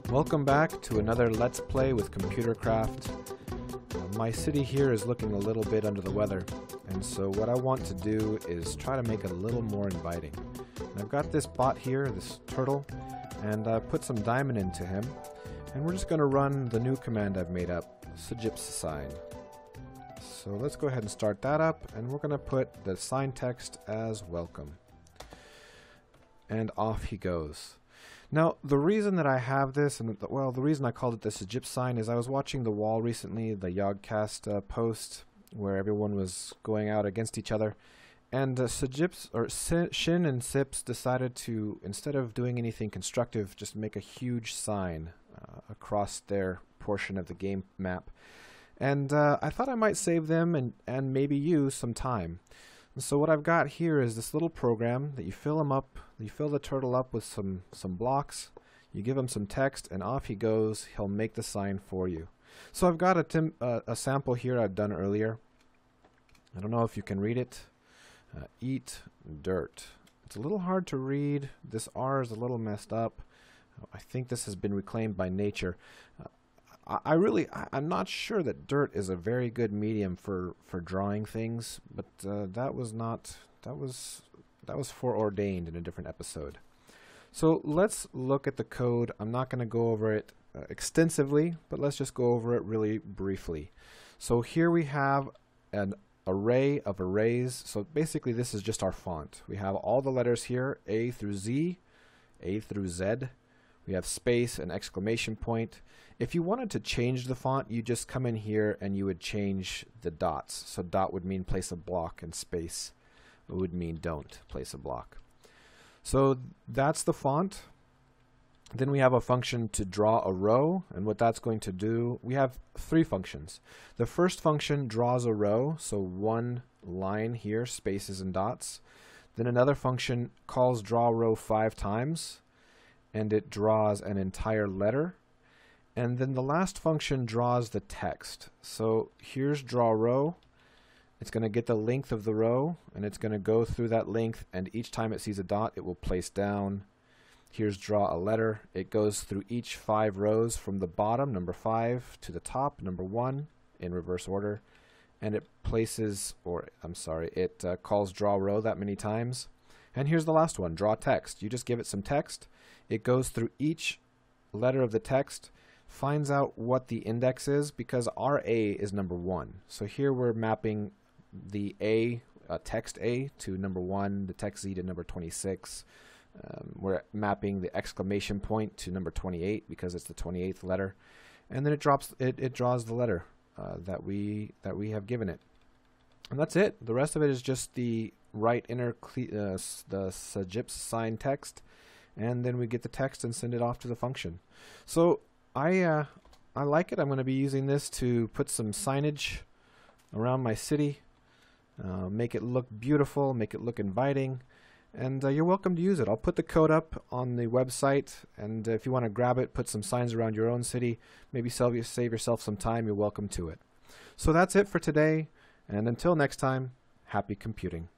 Welcome back to another Let's Play with Computercraft. My city here is looking a little bit under the weather, and so what I want to do is try to make it a little more inviting. And I've got this bot here, this turtle, and put some diamond into him, and we're just going to run the new command I've made up, sjipssign. So let's go ahead and start that up, and we're going to put the sign text as welcome. And off he goes. Now, the reason that I have this, and the reason I called it the sjipssign is I was watching The Wall recently, the Yogcast post, where everyone was going out against each other, and Shin and Sips decided to, instead of doing anything constructive, just make a huge sign across their portion of the game map. And I thought I might save them and maybe you some time. And so what I've got here is this little program that you fill the turtle up with some blocks, you give him some text, and off he goes. He'll make the sign for you. So I've got a sample here I've done earlier. I don't know if you can read it. Eat dirt. It's a little hard to read. This R is a little messed up. I think this has been reclaimed by nature. I'm not sure that dirt is a very good medium for drawing things, but that was foreordained in a different episode. So let's look at the code. I'm not going to go over it extensively, but let's just go over it really briefly. So here we have an array of arrays. So basically this is just our font. We have all the letters here, A through Z, A through Z. We have space and exclamation point. If you wanted to change the font, you just come in here and you would change the dots. So dot would mean place a block, and space would mean don't place a block. So that's the font. Then we have a function to draw a row, and what that's going to do, we have three functions. The first function draws a row, so one line here, spaces and dots. Then another function calls draw row 5 times, and it draws an entire letter. And then the last function draws the text. So here's draw row. It's going to get the length of the row, and it's going to go through that length, and each time it sees a dot, it will place down. Here's draw a letter. It goes through each 5 rows from the bottom, number 5, to the top, number 1, in reverse order. And it calls draw row that many times. And here's the last one, draw text. You just give it some text. It goes through each letter of the text, finds out what the index is, because our A is number 1. So here we're mapping the A, text A, to number 1, the text Z to number 26. We're mapping the exclamation point to number 28 because it's the 28th letter, and then it draws the letter that we have given it, and that's it. The rest of it is just the right inner the sjipssign text, and then we get the text and send it off to the function. So I like it. I'm going to be using this to put some signage around my city, make it look beautiful, make it look inviting, and you're welcome to use it. I'll put the code up on the website, and if you want to grab it, put some signs around your own city, maybe save yourself some time, you're welcome to it. So that's it for today, and until next time, happy computing.